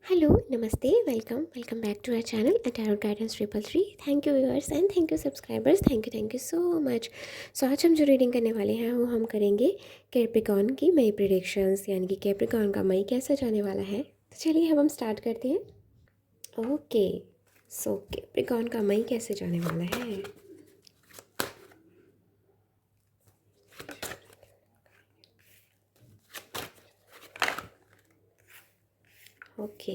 Hello, नमस्ते, welcome back to our channel tarot guidance 333। Thank you viewers and thank you subscribers, thank you so much. So आज हम जो reading करने वाले हैं वो हम करेंगे कैप्रिकॉर्न की मई प्रेडिक्शंस, यानी कि कैप्रिकॉर्न का मई कैसा जाने वाला है। तो चलिए हम स्टार्ट करते हैं। ओके, सो कैप्रिकॉर्न का मई कैसे जाने वाला है। Okay,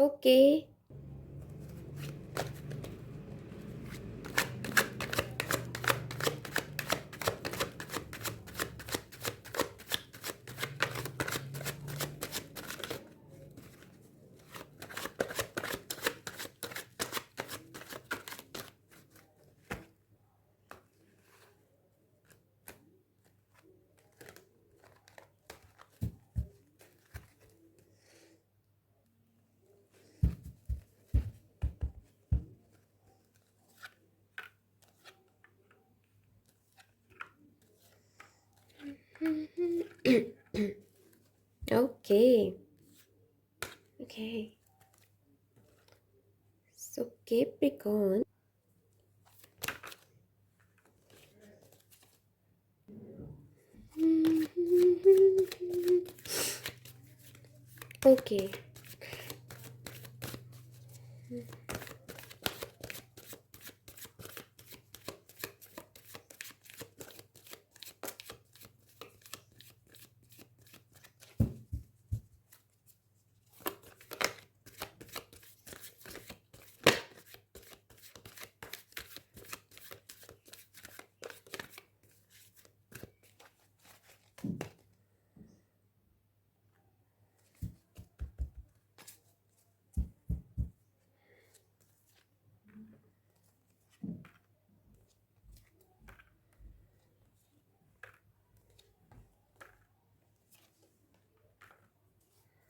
okay, okay, okay. So Capricorn, okay,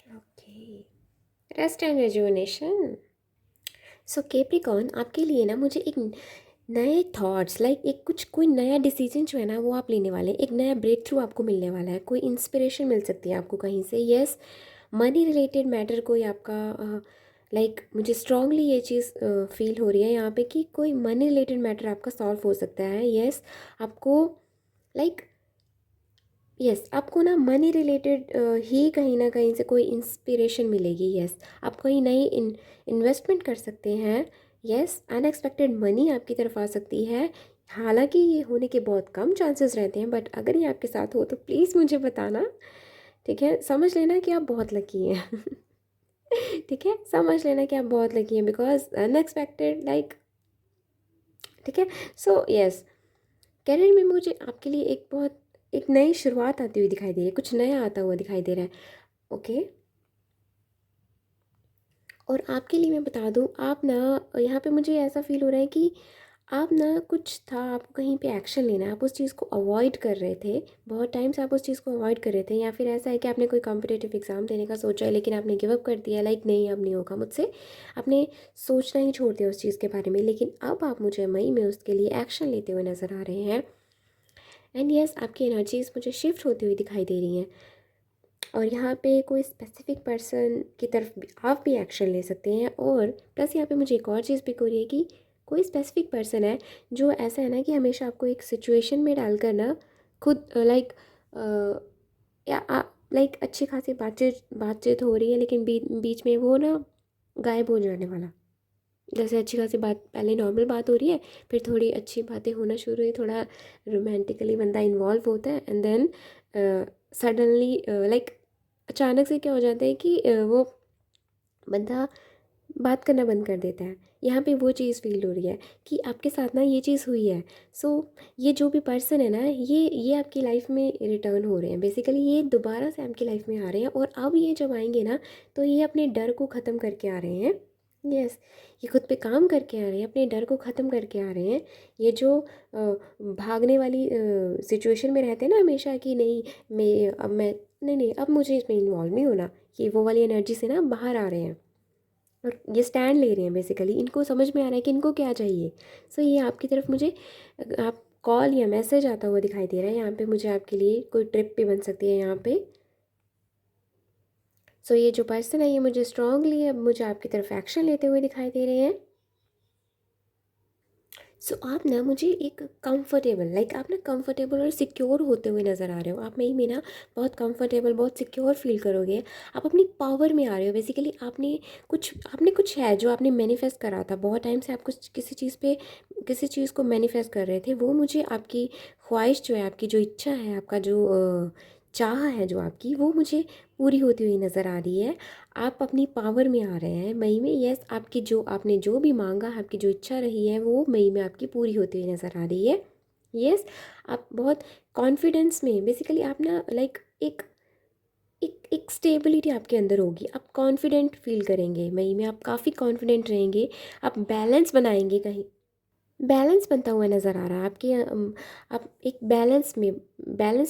okay. Rest and rejuvenation. So Capricorn, आपके लिए ना मुझे एक नए थॉट्स, लाइक एक कुछ कोई नया डिसीजन जो है ना वो आप लेने वाले हैं। एक नया ब्रेक थ्रू आपको मिलने वाला है, कोई इंस्पिरेशन मिल सकती है आपको कहीं से। यस, मनी रिलेटेड मैटर कोई आपका लाइक मुझे स्ट्रांगली ये चीज़ फील हो रही है यहाँ पे कि कोई मनी रिलेटेड मैटर आपका सॉल्व हो सकता है। यस, आपको लाइक यस आपको ना मनी रिलेटेड ही कहीं ना कहीं से कोई इंस्पिरेशन मिलेगी। यस, आप कोई नई इन्वेस्टमेंट कर सकते हैं। यस, अनएक्सपेक्टेड मनी आपकी तरफ आ सकती है। हालांकि ये होने के बहुत कम चांसेस रहते हैं, बट अगर ये आपके साथ हो तो प्लीज़ मुझे बताना। ठीक है, समझ लेना कि आप बहुत लकी हैं। ठीक है, समझ लेना कि आप बहुत लकी हैं, बिकॉज अनएक्सपेक्टेड लाइक, ठीक है। सो यस, करियर में मुझे आपके लिए एक नई शुरुआत आती हुई दिखाई दे रही है, कुछ नया आता हुआ दिखाई दे रहा है। ओके, और आपके लिए मैं बता दूं, आप ना यहाँ पे मुझे ऐसा फील हो रहा है कि आप ना कुछ था, आपको कहीं पे एक्शन लेना है, आप उस चीज़ को अवॉइड कर रहे थे। बहुत टाइम से आप उस चीज़ को अवॉइड कर रहे थे, या फिर ऐसा है कि आपने कोई कॉम्पिटिटिव एग्ज़ाम देने का सोचा है लेकिन आपने गिव अप कर दिया, लाइक नहीं अब नहीं होगा मुझसे। आपने सोचना ही छोड़ दिया उस चीज़ के बारे में, लेकिन अब आप मुझे मई में उसके लिए एक्शन लेते हुए नज़र आ रहे हैं। एंड यस, आपकी एनर्जीज मुझे शिफ्ट होती हुई दिखाई दे रही हैं। और यहाँ पे कोई स्पेसिफिक पर्सन की तरफ भी आप भी एक्शन ले सकते हैं। और प्लस यहाँ पे मुझे एक और चीज़ भी हो रही है कि कोई स्पेसिफिक पर्सन है जो ऐसा है ना कि हमेशा आपको एक सिचुएशन में डालकर ना खुद लाइक या लाइक अच्छी खासी बातचीत बातचीत हो रही है, लेकिन बीच में वो ना गायब हो जाने वाला। जैसे अच्छी खासी बात, पहले नॉर्मल बात हो रही है, फिर थोड़ी अच्छी बातें होना शुरू हुई, थोड़ा रोमांटिकली बंदा इन्वॉल्व होता है, एंड देन सडनली लाइक अचानक से क्या हो जाता है कि वो बंदा बात करना बंद कर देता है। यहाँ पे वो चीज़ फ़ील हो रही है कि आपके साथ ना ये चीज़ हुई है। सो ये जो भी पर्सन है ना, ये आपकी लाइफ में रिटर्न हो रहे हैं। बेसिकली ये दोबारा से आपकी लाइफ में आ रहे हैं, और अब ये जब आएँगे ना, तो ये अपने डर को ख़त्म करके आ रहे हैं। यस, ये खुद पे काम करके आ रहे हैं, अपने डर को ख़त्म करके आ रहे हैं। ये जो भागने वाली सिचुएशन में रहते हैं ना हमेशा, कि नहीं मैं नहीं, नहीं अब मुझे इसमें इन्वॉल्व नहीं होना, ये वो वाली एनर्जी से ना बाहर आ रहे हैं और ये स्टैंड ले रहे हैं। बेसिकली इनको समझ में आ रहा है कि इनको क्या चाहिए। सो ये आपकी तरफ मुझे आप कॉल या मैसेज आता हुआ दिखाई दे रहा है। यहाँ पे मुझे आपके लिए कोई ट्रिप भी बन सकती है यहाँ पे। सो ये जो पर्सन है ये मुझे स्ट्रांगली अब मुझे आपकी तरफ एक्शन लेते हुए दिखाई दे रहे हैं। सो आप ना मुझे एक कंफर्टेबल आप ना कंफर्टेबल और सिक्योर होते हुए नज़र आ रहे हो। आप में ना बहुत कंफर्टेबल, बहुत सिक्योर फील करोगे। आप अपनी पावर में आ रहे हो। बेसिकली आपने कुछ है जो आपने मैनिफेस्ट करा था। बहुत टाइम से आप कुछ किसी चीज़ को मैनिफेस्ट कर रहे थे। वो मुझे आपकी ख्वाहिश जो है, आपकी जो इच्छा है, आपका जो चाह है जो आपकी, वो मुझे पूरी होती हुई नज़र आ रही है। आप अपनी पावर में आ रहे हैं मई में। यस, आपने जो भी मांगा, आपकी जो इच्छा रही है, वो मई में आपकी पूरी होती हुई नज़र आ रही है। यस, आप बहुत कॉन्फिडेंस में, बेसिकली आप ना एक एक स्टेबिलिटी आपके अंदर होगी। आप कॉन्फिडेंट फील करेंगे मई में। आप काफ़ी कॉन्फिडेंट रहेंगे। आप बैलेंस बनाएंगे, कहीं बैलेंस बनता हुआ नज़र आ रहा है आपके। आप एक बैलेंस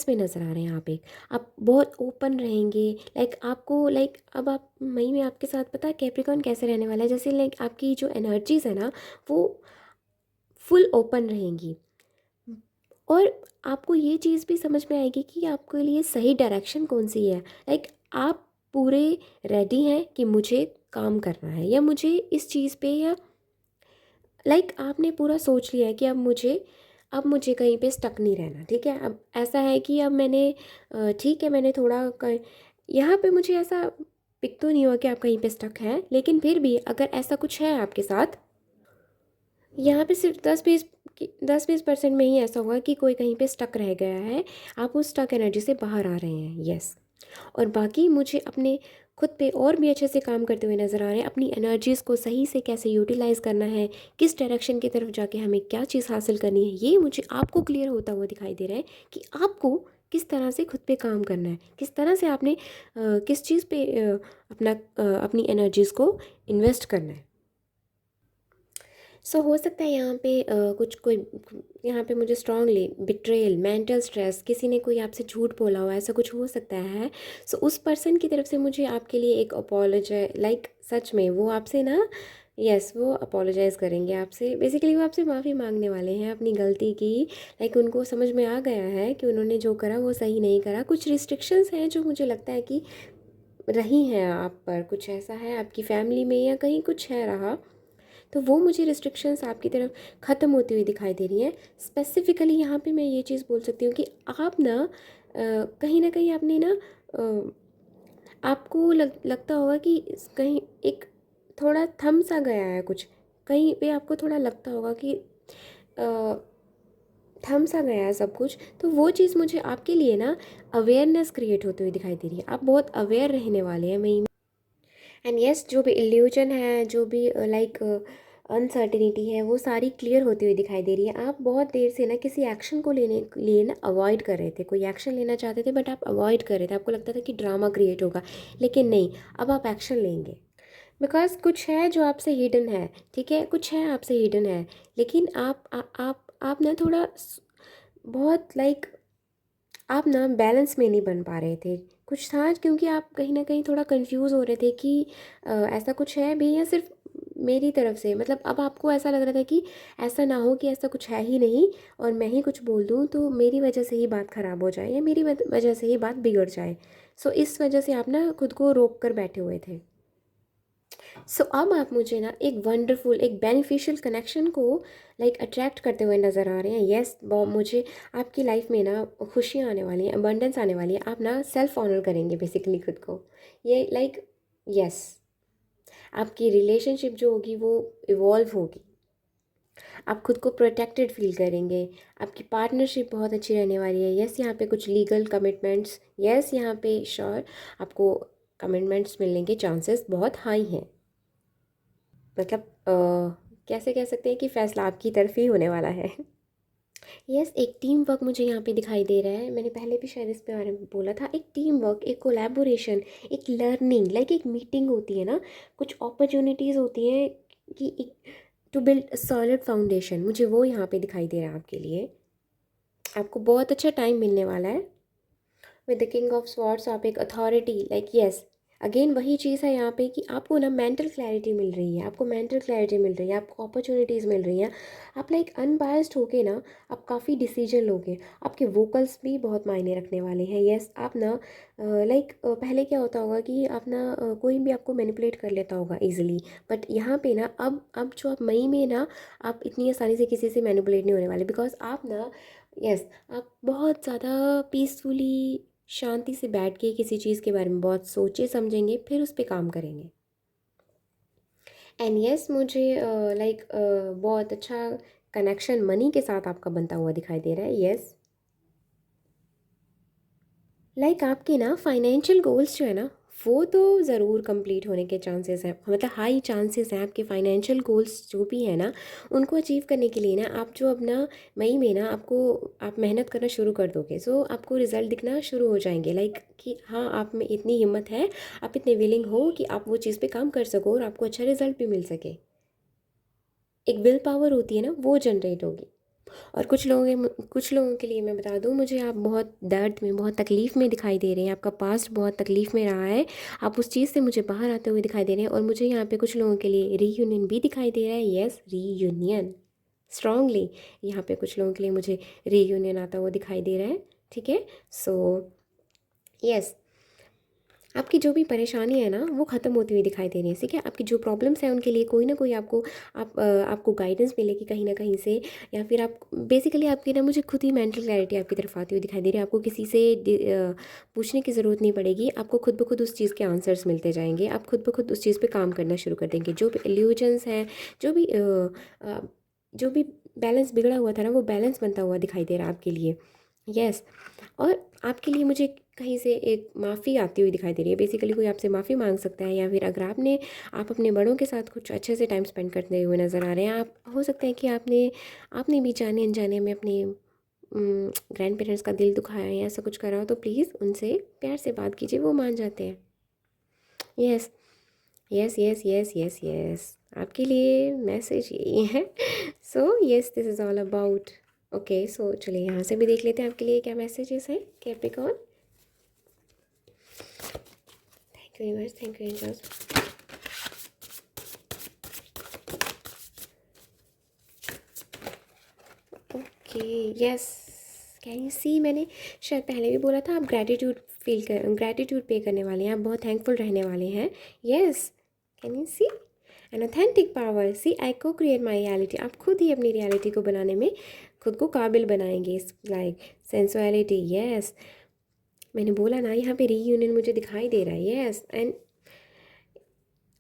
में नज़र आ रहे हैं। आप बहुत ओपन रहेंगे। आपको अब आप मई में आपके साथ पता है कैप्रिकॉर्न कैसे रहने वाला है, जैसे आपकी जो एनर्जीज है ना, वो फुल ओपन रहेंगी। और आपको ये चीज़ भी समझ में आएगी कि आपके लिए सही डायरेक्शन कौन सी है। आप पूरे रेडी हैं कि मुझे काम करना है, या मुझे इस चीज़ पे, या आपने पूरा सोच लिया है कि अब मुझे कहीं पे स्टक नहीं रहना। ठीक है, अब ऐसा है कि अब ठीक है, मैंने थोड़ा यहाँ पे मुझे ऐसा पिक तो नहीं हुआ कि आप कहीं पे स्टक हैं, लेकिन फिर भी अगर ऐसा कुछ है आपके साथ, यहाँ पे सिर्फ 10-20% में ही ऐसा हुआ कि कोई कहीं पे स्टक रह गया है। आप उस स्टक एनर्जी से बाहर आ रहे हैं। यस, और बाकी मुझे अपने खुद पे और भी अच्छे से काम करते हुए नज़र आ रहे हैं। अपनी एनर्जीज़ को सही से कैसे यूटिलाइज़ करना है, किस डायरेक्शन की तरफ जाके हमें क्या चीज़ हासिल करनी है, ये मुझे आपको क्लियर होता हुआ दिखाई दे रहा है कि आपको किस तरह से खुद पे काम करना है, किस तरह से आपने किस चीज़ पे अपनी एनर्जीज़ को इन्वेस्ट करना है। हो सकता है यहाँ पे कुछ कोई यहाँ पे मुझे स्ट्रांगली बिट्रेयल, मेंटल स्ट्रेस, किसी ने कोई आपसे झूठ बोला हो, ऐसा कुछ हो सकता है। उस पर्सन की तरफ से मुझे आपके लिए एक अपोलोजाइज, सच में वो आपसे ना, यस, वो अपोलोजाइज़ करेंगे आपसे। बेसिकली वो आपसे माफ़ी मांगने वाले हैं अपनी गलती की। उनको समझ में आ गया है कि उन्होंने जो करा वो सही नहीं करा। कुछ रिस्ट्रिक्शंस हैं जो मुझे लगता है कि रही हैं आप पर, कुछ ऐसा है आपकी फैमिली में या कहीं कुछ है रहा, तो वो मुझे रिस्ट्रिक्शंस आपकी तरफ ख़त्म होती हुई दिखाई दे रही हैं। स्पेसिफ़िकली यहाँ पे मैं ये चीज़ बोल सकती हूँ कि आप कहीं ना कहीं आपने आपको लगता होगा कि कहीं एक थोड़ा थम सा गया है कुछ, कहीं पे आपको थोड़ा लगता होगा कि अ, थम सा गया है सब कुछ। तो वो चीज़ मुझे आपके लिए ना अवेयरनेस क्रिएट होती हुई दिखाई दे रही है। आप बहुत अवेयर रहने वाले हैं मैं। एंड यस, जो भी इल्यूजन है, जो भी अनसर्टिनिटी है, वो सारी क्लियर होती हुई दिखाई दे रही है। आप बहुत देर से ना किसी एक्शन को लेने के लिए ना अवॉइड कर रहे थे। कोई एक्शन लेना चाहते थे बट आप अवॉइड कर रहे थे। आपको लगता था कि ड्रामा क्रिएट होगा, लेकिन नहीं, अब आप एक्शन लेंगे। बिकॉज कुछ है जो आपसे हिडन है। ठीक है, कुछ है आपसे हिडन है, लेकिन आप ना थोड़ा बहुत आप ना बैलेंस में नहीं बन पा रहे थे। कुछ था क्योंकि आप कहीं ना कहीं थोड़ा कंफ्यूज हो रहे थे कि ऐसा कुछ है भी या सिर्फ मेरी तरफ से। अब आपको ऐसा लग रहा था कि ऐसा ना हो कि ऐसा कुछ है ही नहीं और मैं ही कुछ बोल दूँ तो मेरी वजह से ही बात ख़राब हो जाए या मेरी वजह से ही बात बिगड़ जाए। इस वजह से आप ना खुद को रोक कर बैठे हुए थे। अब आप मुझे ना एक वंडरफुल, एक बेनिफिशियल कनेक्शन को अट्रैक्ट करते हुए नज़र आ रहे हैं। येस, मुझे आपकी लाइफ में ना खुशियाँ आने वाली हैं, अबंडेंस आने वाली है। आप ना सेल्फ ऑनर करेंगे बेसिकली खुद को। ये यस, आपकी रिलेशनशिप जो होगी वो इवॉल्व होगी। आप खुद को प्रोटेक्टेड फील करेंगे। आपकी पार्टनरशिप बहुत अच्छी रहने वाली है। यस, यहाँ पे कुछ लीगल कमिटमेंट्स, यस, यहाँ पे श्योर आपको कमिटमेंट्स मिलने के चांसेस बहुत हाई हैं। मतलब कैसे कह सकते हैं कि फ़ैसला आपकी तरफ ही होने वाला है। यस, एक टीम वर्क मुझे यहाँ पे दिखाई दे रहा है। मैंने पहले भी शायद इस पे बारे में बोला था। एक टीम वर्क, एक कोलैबोरेशन, एक लर्निंग, लाइक एक मीटिंग होती है ना, कुछ अपॉर्चुनिटीज़ होती हैं कि एक to build a solid foundation, मुझे वो यहाँ पे दिखाई दे रहा है आपके लिए। आपको बहुत अच्छा टाइम मिलने वाला है। With the king of swords आप एक अथॉरिटी, लाइक यस, अगेन वही चीज़ है यहाँ पे कि आपको ना मेंटल क्लैरिटी मिल रही है, आपको मेंटल क्लैरिटी मिल रही है, आपको अपॉर्चुनिटीज़ मिल रही हैं। आप लाइक अनबायस्ड होके ना आप काफ़ी डिसीजन लोगे। आपके वोकल्स भी बहुत मायने रखने वाले हैं। यस, आप ना लाइक पहले क्या होता होगा कि आप ना कोई भी आपको मैनिपुलेट कर लेता होगा इजीली, बट यहाँ पे ना अब जो आप मई में ना आप इतनी आसानी से किसी से मैनिपुलेट नहीं होने वाले, बिकॉज आप ना यस, आप बहुत ज़्यादा पीसफुली शांति से बैठ के किसी चीज़ के बारे में बहुत सोचे समझेंगे, फिर उस पे काम करेंगे। एंड यस, मुझे लाइक बहुत अच्छा कनेक्शन मनी के साथ आपका बनता हुआ दिखाई दे रहा है। यस, लाइक आपके ना फाइनेंशियल गोल्स जो है ना, वो तो ज़रूर कंप्लीट होने के चांसेस हैं, मतलब हाई चांसेस हैं। आपके फाइनेंशियल गोल्स जो भी है ना, उनको अचीव करने के लिए ना आप जो अपना मई में ना आपको आप मेहनत करना शुरू कर दोगे, सो आपको रिज़ल्ट दिखना शुरू हो जाएंगे। लाइक कि हाँ, आप में इतनी हिम्मत है, आप इतने विलिंग हो कि आप वो चीज़ पे काम कर सको और आपको अच्छा रिजल्ट भी मिल सके। एक विल पावर होती है ना, वो जनरेट होगी। और कुछ लोगों के लिए मैं बता दूँ, मुझे आप बहुत दर्द में, बहुत तकलीफ़ में दिखाई दे रहे हैं। आपका पास्ट बहुत तकलीफ़ में रहा है, आप उस चीज़ से मुझे बाहर आते हुए दिखाई दे रहे हैं। और मुझे यहाँ पे कुछ लोगों के लिए रीयूनियन भी दिखाई दे रहा है। येस, रीयूनियन स्ट्रांगली, यहाँ पे कुछ लोगों के लिए मुझे रीयूनियन आता हुआ दिखाई दे रहा है। ठीक है, सो यस, आपकी जो भी परेशानी है ना, वो ख़त्म होती हुई दिखाई दे रही है। ठीक है, आपकी जो प्रॉब्लम्स हैं उनके लिए कोई ना कोई आपको गाइडेंस मिलेगी कहीं ना कहीं से, या फिर आप बेसिकली आपकी ना, मुझे खुद ही मेंटल क्लैरिटी आपकी तरफ आती हुई दिखाई दे रही है। आपको किसी से पूछने की ज़रूरत नहीं पड़ेगी, आपको खुद ब खुद उस चीज़ के आंसर्स मिलते जाएंगे। आप खुद ब खुद उस चीज़ पर काम करना शुरू कर देंगे। जो भी इल्यूजन्स हैं, जो भी अ, जो भी बैलेंस बिगड़ा हुआ था ना, वो बैलेंस बनता हुआ दिखाई दे रहा है आपके लिए। यस, और आपके लिए मुझे कहीं से एक माफ़ी आती हुई दिखाई दे रही है। बेसिकली कोई आपसे माफ़ी मांग सकता है, या फिर अगर आप अपने बड़ों के साथ कुछ अच्छे से टाइम स्पेंड करते हुए नज़र आ रहे हैं। आप हो सकता है कि आपने आपने भी जाने अनजाने में अपने ग्रैंड पेरेंट्स का दिल दुखाया है या ऐसा कुछ करा हो, तो प्लीज़ उनसे प्यार से बात कीजिए, वो मान जाते हैं। Yes, yes, yes, yes, yes, yes, आपके लिए मैसेज यही है। So yes, this is all about. Okay, so चलिए यहाँ से भी देख लेते हैं आपके लिए क्या मैसेजेस हैं Capricorn. Thank you universe, thank you angels. Okay, yes, can you see, मैंने शायद पहले भी बोला था, आप ग्रैटिट्यूड पे करने वाले हैं, आप बहुत थैंकफुल रहने वाले हैं। Yes, can you see an authentic power, see I को क्रिएट माई रियलिटी, आप खुद ही अपनी रियलिटी को बनाने में खुद को काबिल बनाएंगे। लाइक सेंसुअलिटी, यस, मैंने बोला ना, यहाँ पे रीयूनियन मुझे दिखाई दे रहा है। Yes, and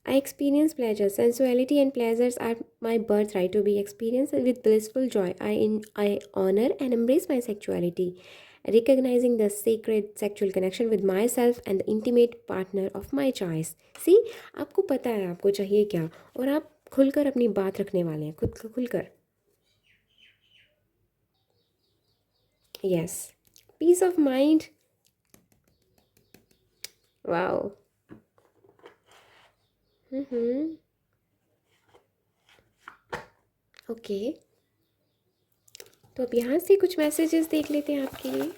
I experience pleasure. Sensuality and pleasures are my birthright to be experienced with blissful joy. I honor and embrace my sexuality, recognizing the sacred sexual connection with myself and the intimate partner of my choice. See, आपको पता है आपको चाहिए क्या, और आप खुलकर अपनी बात रखने वाले हैं, खुलकर। Yes, peace of mind. Wow. Okay, तो अब यहाँ से कुछ मैसेजेस देख लेते हैं आपके लिए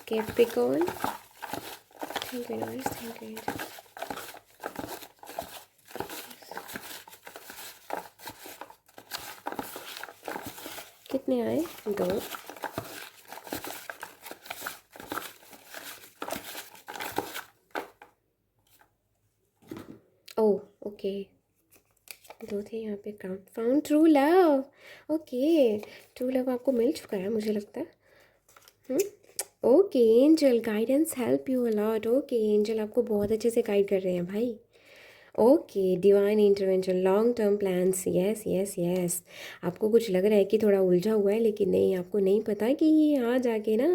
Capricorn. Thank you universe, thank you. कितने आए? 2। ओह, ओके, 2 थे यहाँ पे। Count found true love. Okay, true love आपको मिल चुका है मुझे लगता है। Okay angel, guidance help you a lot. Okay angel आपको बहुत अच्छे से गाइड कर रहे हैं भाई। Okay, divine intervention, long term plans, yes yes yes. आपको कुछ लग रहा है कि थोड़ा उलझा हुआ है, लेकिन नहीं, आपको नहीं पता कि यहाँ जाके ना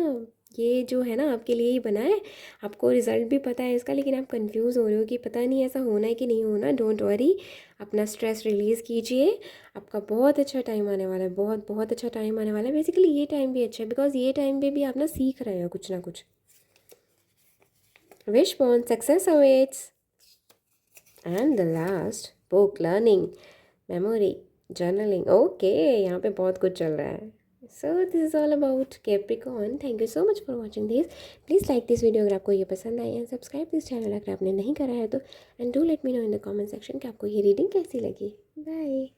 ये जो है ना आपके लिए ही बना है, आपको रिज़ल्ट भी पता है इसका, लेकिन आप कंफ्यूज हो रहे हो कि पता नहीं ऐसा होना है कि नहीं होना। डोंट वरी, अपना स्ट्रेस रिलीज़ कीजिए। आपका बहुत अच्छा टाइम आने वाला है, बहुत बहुत अच्छा टाइम आने वाला है। बेसिकली ये टाइम भी अच्छा है बिकॉज ये टाइम पे भी आप ना सीख रहे हो कुछ ना कुछ। Wishbone, success awaits. And the last, book, learning, memory, journaling. Okay, यहाँ पे बहुत कुछ चल रहा है. So this is all about Capricorn. Thank you so much for watching this. Please like this video अगर आपको ये पसंद आई, and subscribe this channel अगर आपने नहीं करा है तो, and do let me know in the comment section कि आपको ये reading कैसी लगी. Bye.